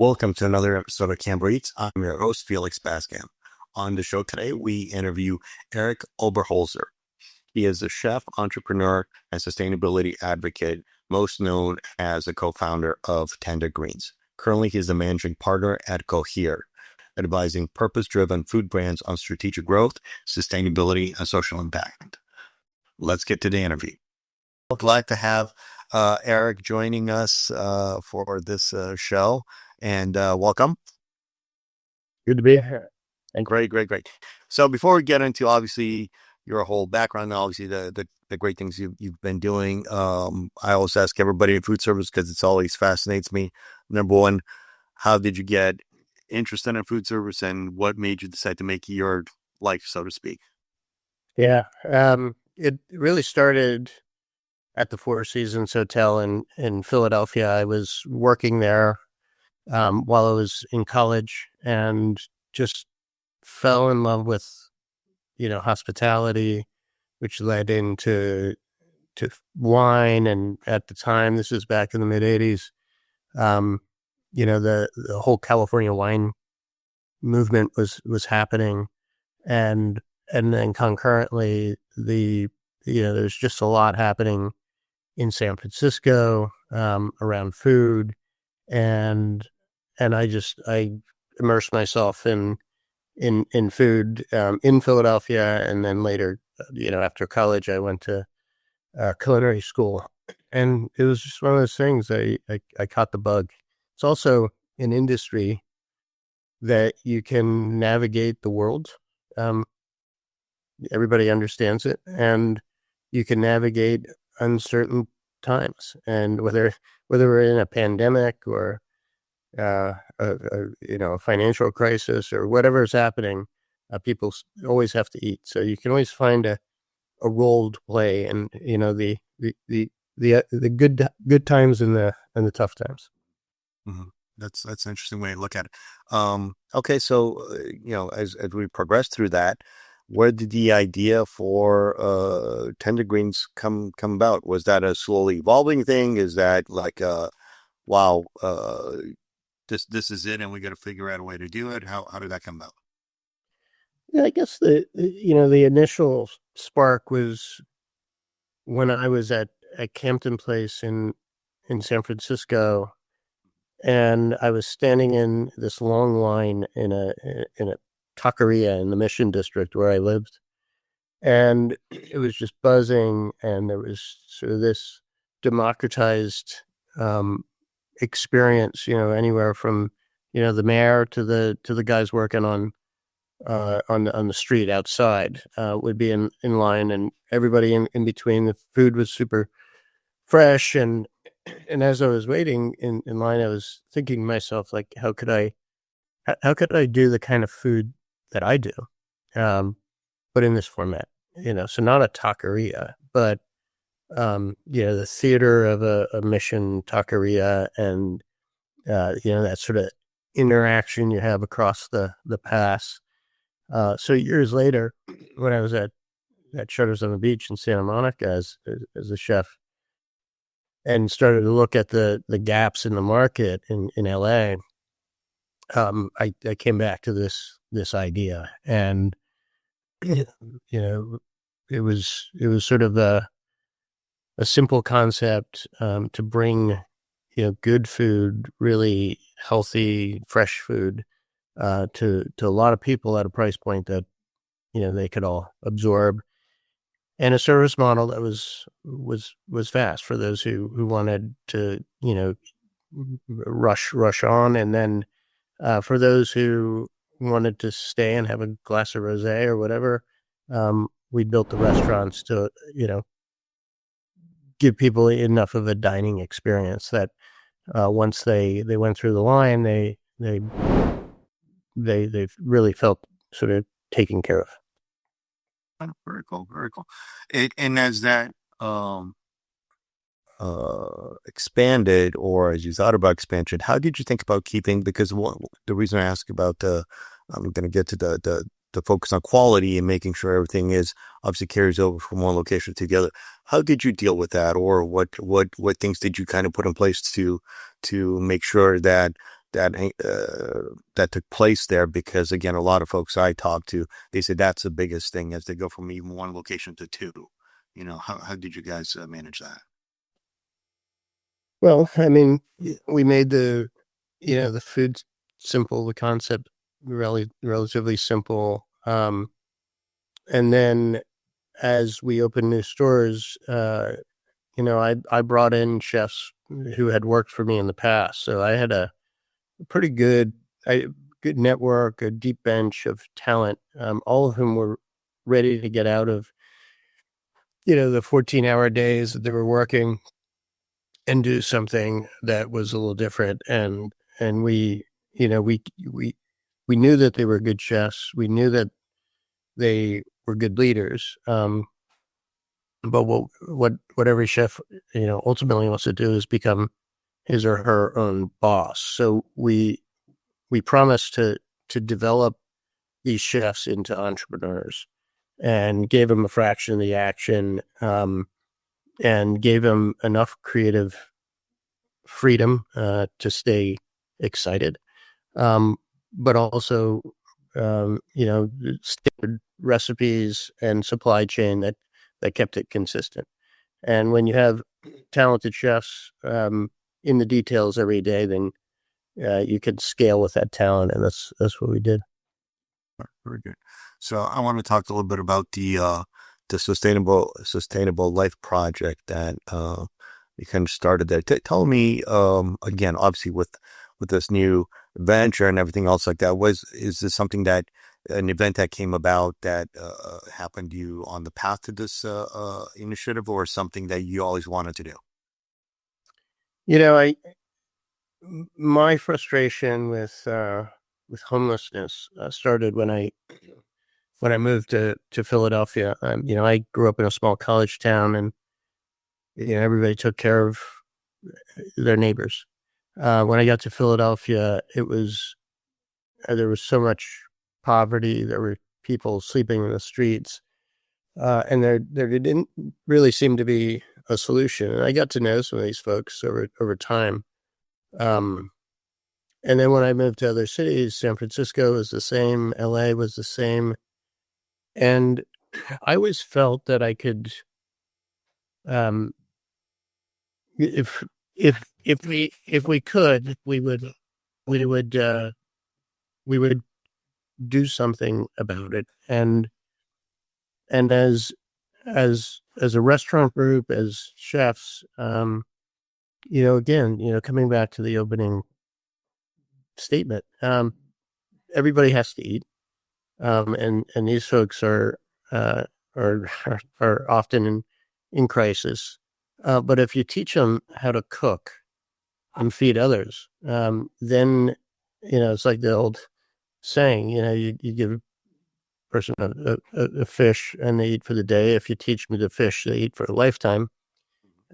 Welcome to another episode of Cambro Eats. I'm your host, Felix Bascam. On the show today, we interview Erik Oberholtzer. He is a chef, entrepreneur, and sustainability advocate, most known as a co-founder of Tender Greens. Currently, he is the managing partner at Cohere, advising purpose-driven food brands on strategic growth, sustainability, and social impact. Let's get to the interview. Glad to have Erik joining us for this show. And welcome. Good to be here. Great. So before we get into obviously your whole background, and obviously the great things you've been doing, I always ask everybody in food service because it's always fascinates me. Number one, how did you get interested in food service, and what made you decide to make it your life, so to speak? Yeah, it really started at the Four Seasons Hotel in Philadelphia. I was working there while I was in college and just fell in love with, hospitality, which led into wine. And at the time, this was back in the mid 80s, the whole California wine movement was happening. And then concurrently, there's just a lot happening in San Francisco around food, and I immersed myself in food in Philadelphia, and then later, after college, I went to culinary school, and it was just one of those things. I caught the bug. It's also an industry that you can navigate the world. Everybody understands it, and you can navigate uncertain times. And whether we're in a pandemic or a financial crisis or whatever is happening, people always have to eat. So you can always find a role to play, and the good times and the tough times. Mm-hmm. That's an interesting way to look at it. Okay, so as we progress through that, where did the idea for Tender Greens come about? Was that a slowly evolving thing? Is that like wow, this is it, and we got to figure out a way to do it? How did that come about? Yeah, I guess the initial spark was when I was at Campton Place in San Francisco, and I was standing in this long line in a taqueria in the Mission District where I lived, and it was just buzzing, and there was sort of this democratized experience, anywhere from the mayor to the guys working on the street outside would be in line, and everybody in between. The food was super fresh, and as I was waiting in line, I was thinking to myself, like, how could I do the kind of food that I do, but in this format, so not a taqueria, but the theater of a Mission taqueria, and that sort of interaction you have across the pass. So years later, when I was at Shutters on the Beach in Santa Monica as a chef, and started to look at the gaps in the market in LA, I came back to this idea, and it was sort of a simple concept to bring good food, really healthy, fresh food to a lot of people at a price point that they could all absorb, and a service model that was fast for those who wanted to rush on, and then for those who wanted to stay and have a glass of rosé or whatever, we built the restaurants to give people enough of a dining experience that once they went through the line, they really felt sort of taken care of. Oh, very cool. And as that expanded, or as you thought about expansion, how did you think about keeping? Because the reason I ask about I'm going to get to the focus on quality and making sure everything is obviously carries over from one location to the other. How did you deal with that, or what things did you kind of put in place to make sure that that took place there? Because again, a lot of folks I talked to, they said that's the biggest thing as they go from even one location to two. How did you guys manage that? Well, I mean, we made the food simple, the concept relatively simple. And then as we opened new stores, I brought in chefs who had worked for me in the past. So I had a pretty good network, a deep bench of talent, all of whom were ready to get out of, the 14-hour days that they were working and do something that was a little different. And we knew that they were good chefs. We knew that they were good leaders. But what every chef, ultimately wants to do is become his or her own boss. So we promised to develop these chefs into entrepreneurs and gave them a fraction of the action, and gave them enough creative freedom to stay excited, but also, standard recipes and supply chain that kept it consistent. And when you have talented chefs in the details every day, then you can scale with that talent, and that's what we did. Very good. So I want to talk a little bit about the sustainable life project that you kind of started there. Tell me again, obviously with this new venture and everything else like that, is this something that an event that came about that happened to you on the path to this initiative, or something that you always wanted to do? I My frustration with homelessness started when I moved to Philadelphia. I grew up in a small college town, and everybody took care of their neighbors. When I got to Philadelphia, there was so much poverty. There were people sleeping in the streets, and there didn't really seem to be a solution. And I got to know some of these folks over time. Um, and then when I moved to other cities, San Francisco was the same, LA was the same, and I always felt that I could, um, if if we could, we would we would do something about it. And as a restaurant group, as chefs, again, coming back to the opening statement, everybody has to eat, and these folks uh, are are often in crisis. But if you teach them how to cook and feed others, then it's like the old saying. You give a person a fish and they eat for the day. If you teach them to fish, they eat for a lifetime.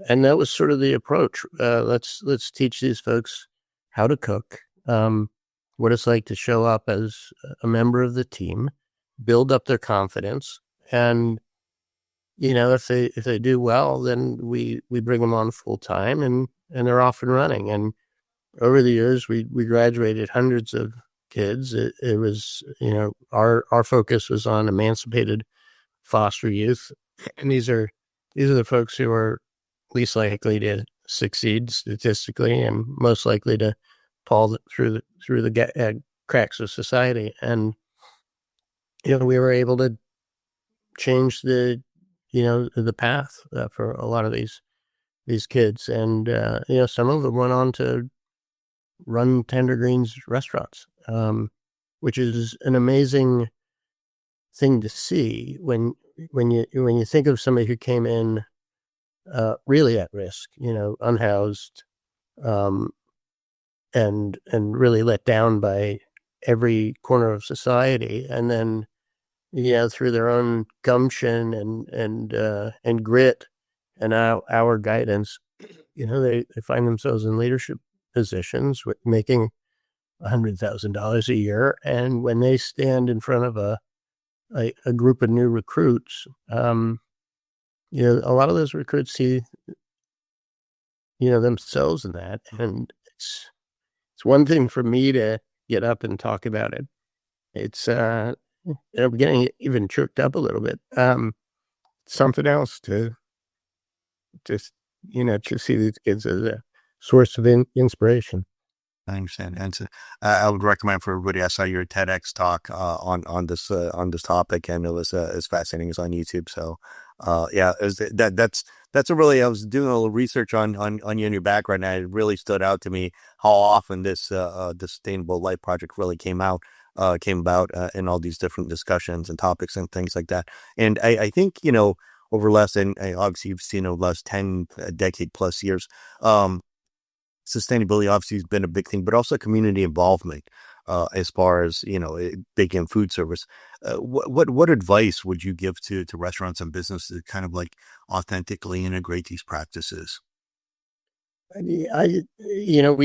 And that was sort of the approach. Let's teach these folks how to cook, what it's like to show up as a member of the team, build up their confidence, and if they do well, then we bring them on full time, and they're off and running. And over the years, we graduated hundreds of kids. It was our focus was on emancipated foster youth, and these are the folks who are least likely to succeed statistically and most likely to fall through the cracks of society. And we were able to change the path for a lot of these kids. And some of them went on to run Tender Greens restaurants, which is an amazing thing to see when you think of somebody who came in really at risk, unhoused, um, and really let down by every corner of society, and then through their own gumption and grit and our guidance, they find themselves in leadership positions with making $100,000 a year, and when they stand in front of a group of new recruits, a lot of those recruits see themselves in that, and it's one thing for me to get up and talk about it. It's I'm getting even choked up a little bit. Something else to just to see these kids as a source of inspiration. I understand, and so, I would recommend for everybody. I saw your TEDx talk on this topic, and it was as fascinating as on YouTube. So, yeah, that's a really. I was doing a little research on you and your background, and it really stood out to me how often this Sustainable Life Project really came about in all these different discussions and topics and things like that. And I think over less than obviously you've seen over the last 10 decade plus years. Sustainability obviously has been a big thing, but also community involvement as far as big in food service. What advice would you give to restaurants and businesses to kind of like authentically integrate these practices? We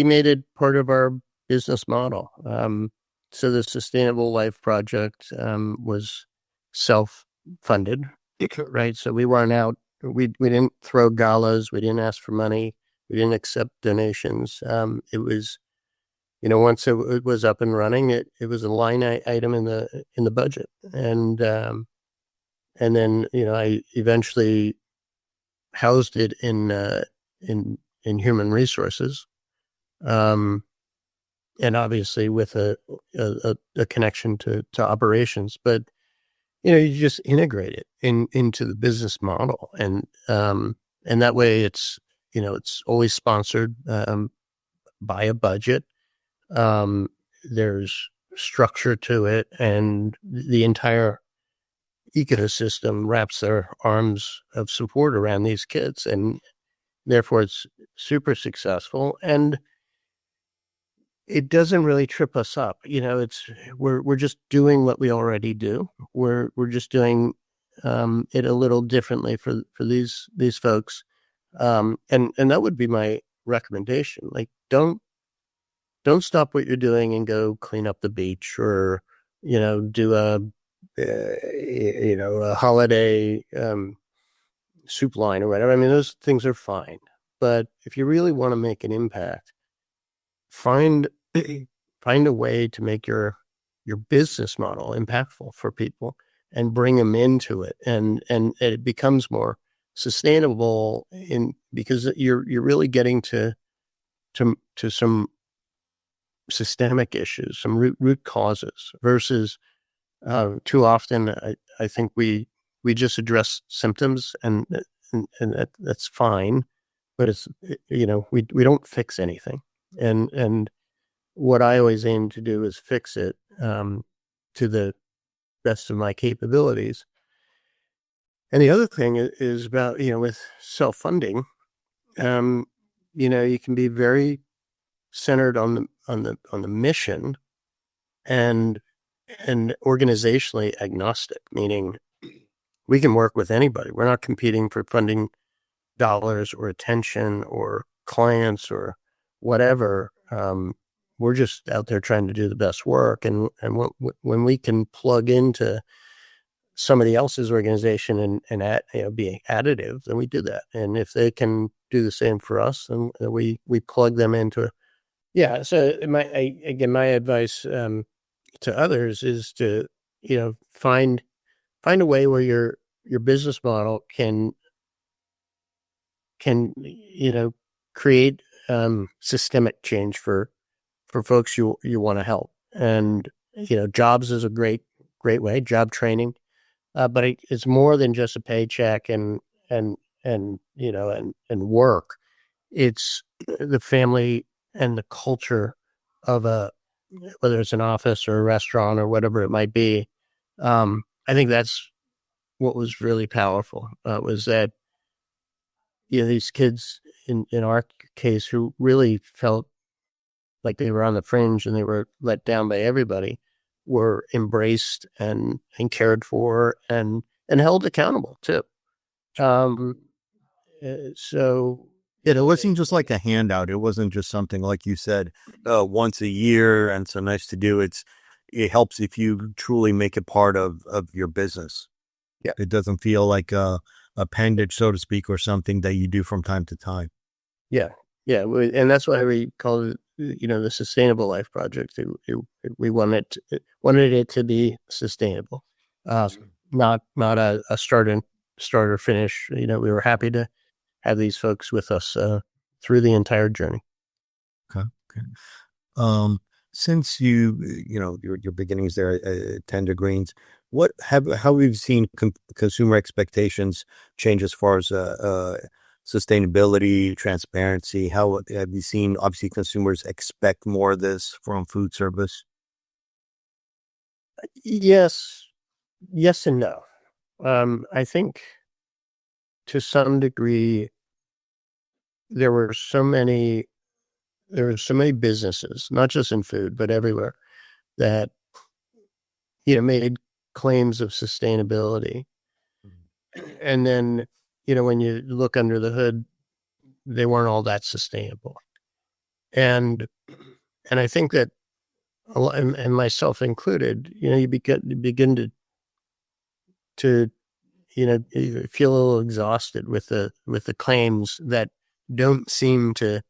made it part of our business model. So the Sustainable Life Project was self-funded, right? So we weren't out. We didn't throw galas. We didn't ask for money. We didn't accept donations. It was, once it was up and running, it was a line item in the budget, and then I eventually housed it in human resources, and obviously with a connection to operations, but you just integrate it into the business model, and that way it's always sponsored by a budget. There's structure to it, and the entire ecosystem wraps their arms of support around these kids, and therefore it's super successful. And it doesn't really trip us up. We're just doing what we already do. We're just doing it a little differently for these folks. And that would be my recommendation. Like, don't stop what you're doing and go clean up the beach, or do a holiday soup line or whatever. I mean, those things are fine, but if you really want to make an impact, find a way to make your business model impactful for people and bring them into it, and it becomes more sustainable because you're really getting to some systemic issues, some root causes, versus too often I think we just address symptoms, and that's fine, but it's we don't fix anything, and what I always aim to do is fix it to the best of my capabilities. And the other thing is about with self-funding, you can be very centered on the mission, and organizationally agnostic, meaning we can work with anybody. We're not competing for funding dollars or attention or clients or whatever. We're just out there trying to do the best work. And when we can plug into somebody else's organization and be additive, then we do that. And if they can do the same for us, then we plug them into it. Yeah. So my advice to others is to find a way where your business model can create systemic change for folks you want to help. And jobs is a great way, job training, but it's more than just a paycheck and work. It's the family and the culture of whether it's an office or a restaurant or whatever it might be. I think that's what was really powerful, was that these kids in our case, who really felt like they were on the fringe and they were let down by everybody, were embraced and cared for and held accountable too. So it wasn't just like a handout. It wasn't just something like you said once a year and so nice to do. It helps if you truly make it part of your business. Yeah, it doesn't feel like a appendage, so to speak, or something that you do from time to time. Yeah, and that's why we call it the Sustainable Life Project. We wanted it to be sustainable, not a start or finish. We were happy to have these folks with us through the entire journey. Okay. Okay. Um, since your beginnings there at Tender Greens, how have you seen consumer expectations change as far as sustainability, transparency? How have you seen? Obviously, consumers expect more of this from food service. Yes, yes, and no. I think to some degree there were so many businesses, not just in food but everywhere, that made claims of sustainability, and then when you look under the hood, they weren't all that sustainable. And I think that and myself included, you begin to you feel a little exhausted with the claims that don't seem to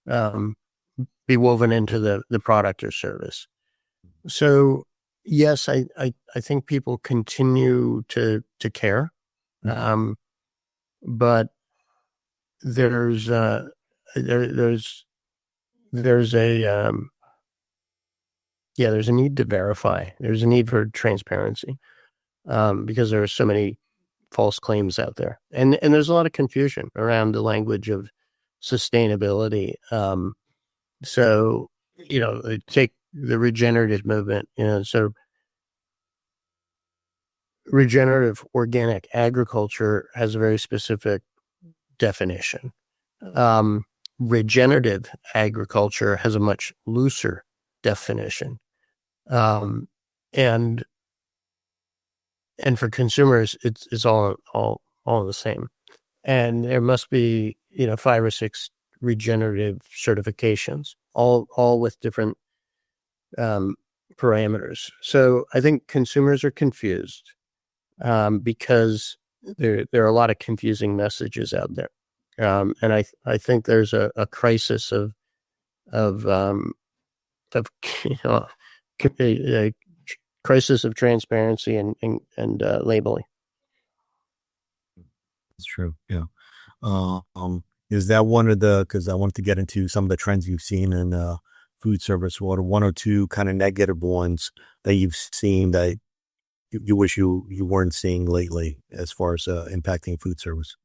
um, be woven into the product or service. So yes, I think people continue to care, but there's there's a there's a need to verify. There's a need for transparency, because there are so many false claims out there, and there's a lot of confusion around the language of sustainability. So take the regenerative movement. So regenerative organic agriculture has a very specific definition. Regenerative agriculture has a much looser definition. And for consumers, it's all the same. And there must be 5 or 6 regenerative certifications, all with different parameters. So I think consumers are confused, because there are a lot of confusing messages out there, and I think there's a crisis of a crisis of transparency and labeling. It's true. Yeah. Is that because I wanted to get into some of the trends you've seen in food service? What are one or two kind of negative ones that you've seen that you wish you weren't seeing lately as far as impacting food service?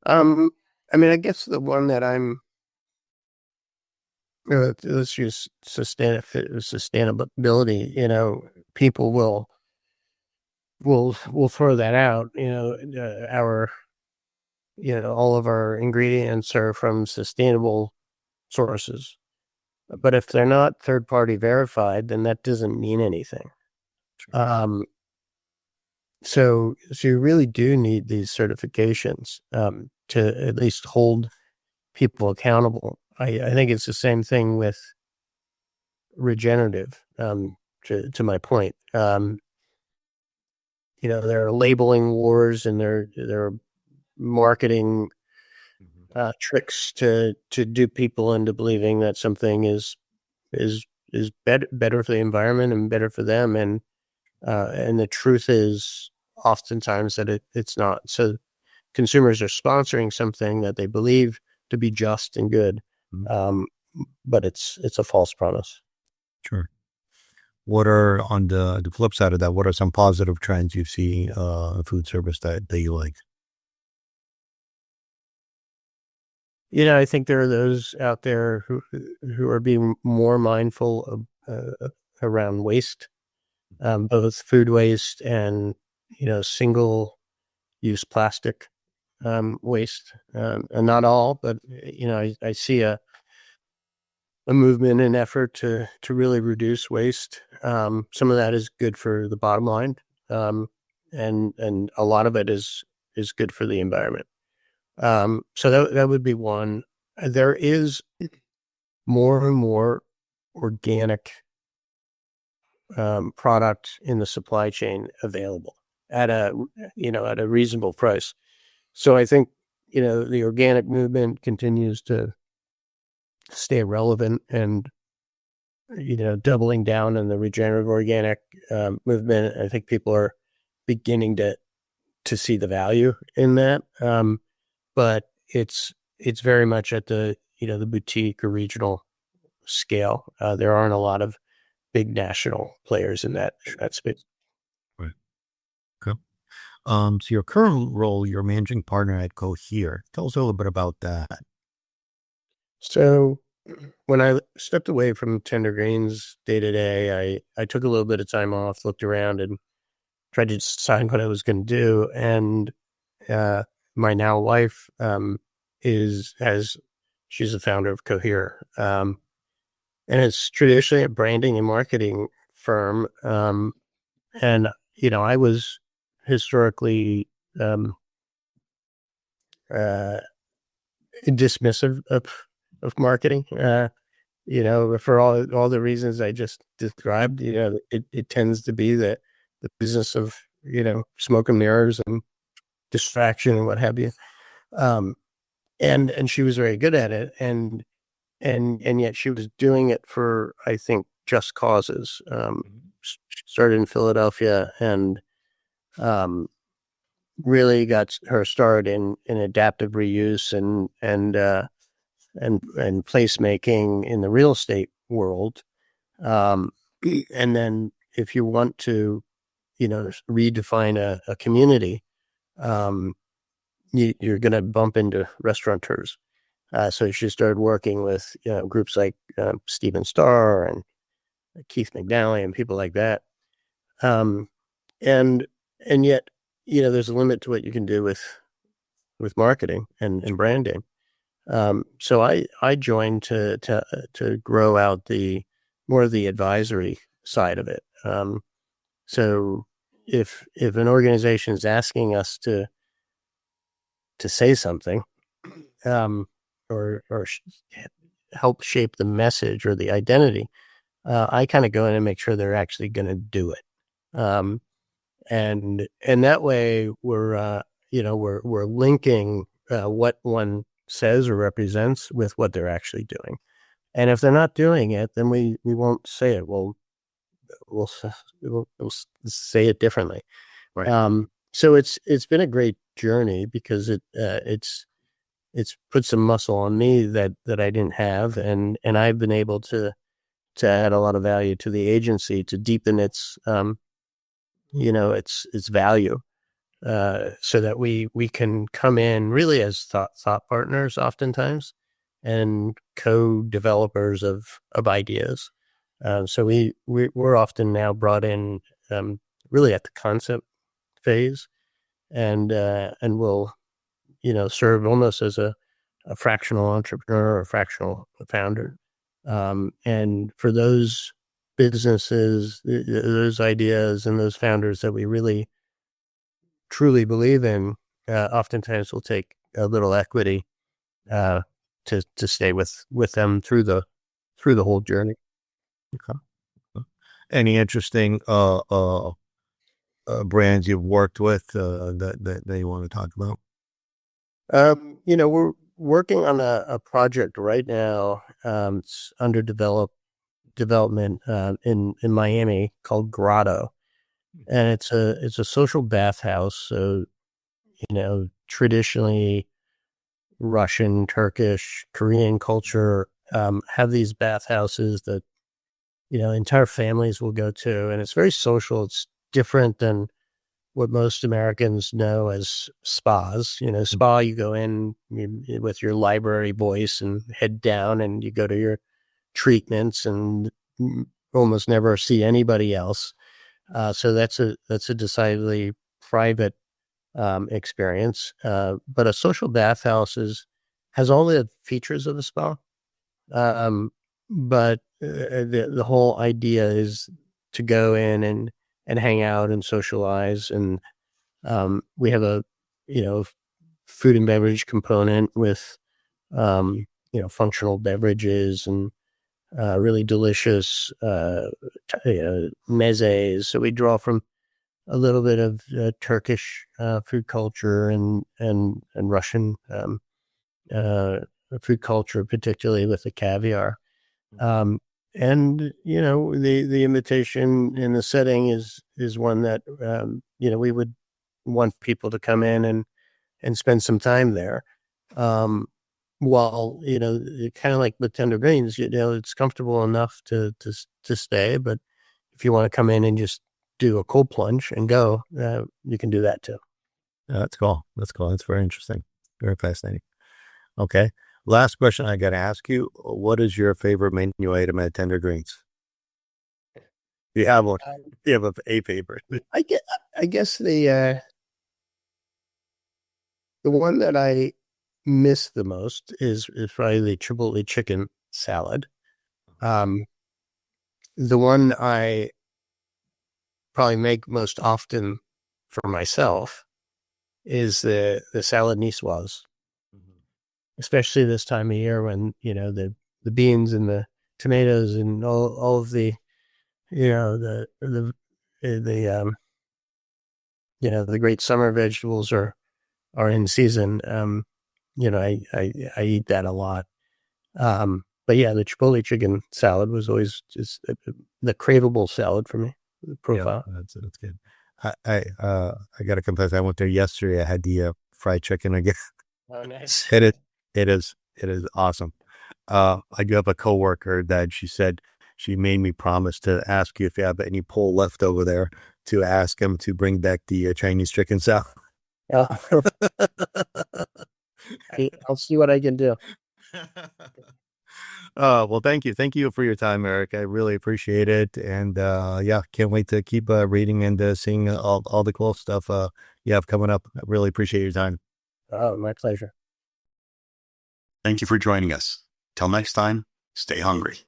I mean, I guess the one that let's use sustainability. People will throw that out. All of our ingredients are from sustainable sources, but if they're not third party verified, then that doesn't mean anything. So you really do need these certifications to at least hold people accountable. I think it's the same thing with regenerative. To my point, there are labeling wars, and there are marketing tricks to dupe people into believing that something is better for the environment and better for them, and the truth is oftentimes that it's not. So consumers are sponsoring something that they believe to be just and good, but it's a false promise. Sure. What are, on the flip side of that, what are some positive trends you see in food service that you like? I think there are those out there who are being more mindful of around waste, both food waste and single use plastic waste, and not all, but I see a movement and effort to really reduce waste. Some of that is good for the bottom line, and a lot of it is good for the environment. So that would be one. There is more and more organic product in the supply chain available at a reasonable price. So I think the organic movement continues to stay relevant, and doubling down on the regenerative organic movement. I think people are beginning to see the value in that, but it's very much at the boutique or regional scale. There aren't a lot of big national players in that space. Right. Okay. So your current role, you're managing partner at Cohere. Tell us a little bit about that. So when I stepped away from Tender Greens day to day, I took a little bit of time off, looked around, and tried to decide what I was going to do. And uh, my now wife she's the founder of Cohere, and it's traditionally a branding and marketing firm. And I was historically um, uh, dismissive of marketing. For all the reasons I just described, it tends to be the business of, smoke and mirrors and distraction and what have you. Um, and she was very good at it. And yet she was doing it for, I think, just causes. She started in Philadelphia and, really got her start in adaptive reuse and placemaking in the real estate world. Um, and then if you want to, redefine a community, um, you're going to bump into restaurateurs. So she started working with groups like Stephen Starr and Keith McNally and people like that. Um, and and yet, there's a limit to what you can do with marketing and branding. So I joined to grow out the more of the advisory side of it. So if an organization is asking us to say something, um, or help shape the message or the identity, I kind of go in and make sure they're actually going to do it. Um, and that way we're linking what one says or represents with what they're actually doing. And if they're not doing it, then we won't say it. We'll, we'll say it differently. Right. So it's been a great journey because it's put some muscle on me that I didn't have, and I've been able to add a lot of value to the agency to deepen its value, so that we can come in really as thought partners oftentimes and co-developers of ideas. So we're often now brought in really at the concept phase, and will serve almost as a fractional entrepreneur or fractional founder. And for those businesses, those ideas and those founders that we really truly believe in, oftentimes will take a little equity uh, to stay with them through the whole journey. Okay. Any interesting brands you've worked with that you want to talk about? We're working on a project right now. It's under development in Miami called Grotto, and it's a social bathhouse. So traditionally Russian, Turkish, Korean culture have these bathhouses that entire families will go to, and it's very social. It's different than what most Americans know as spas. Spa, you go in with your library voice and head down, and you go to your treatments and almost never see anybody else. So that's a decidedly private experience. But a social bathhouse has all the features of a spa, but the whole idea is to go in and hang out and socialize. And we have a food and beverage component with functional beverages and really delicious mezes. So we draw from a little bit of Turkish food culture and Russian food culture, particularly with the caviar. Um, and the invitation in the setting is one that we would want people to come in and spend some time there. While kind of like with tender greens, it's comfortable enough to stay, but if you want to come in and just do a cold plunge and go, you can do that too. That's cool. That's cool. That's very interesting. Very fascinating. Okay. Last question I got to ask you. What is your favorite menu item at Tender Greens? You have one. You have a favorite. I guess the one that I miss the most is probably the chipotle chicken salad. The one I probably make most often for myself is the salad niçoise, especially this time of year when the beans and the tomatoes and all of the the the great summer vegetables are in season. I eat that a lot. But yeah, the chipotle chicken salad was always just the craveable salad for me. The profile. Yeah, that's good. I got to confess, I went there yesterday. I had the fried chicken again. Oh, nice. It is awesome. I do have a coworker that she said she made me promise to ask you if you have any pole left over there to ask him to bring back the Chinese chicken salad. Yeah. I'll see what I can do. Well, thank you. Thank you for your time, Erik. I really appreciate it. And yeah, can't wait to keep reading and seeing all the cool stuff you have coming up. I really appreciate your time. Oh, my pleasure. Thank you for joining us. Till next time, stay hungry.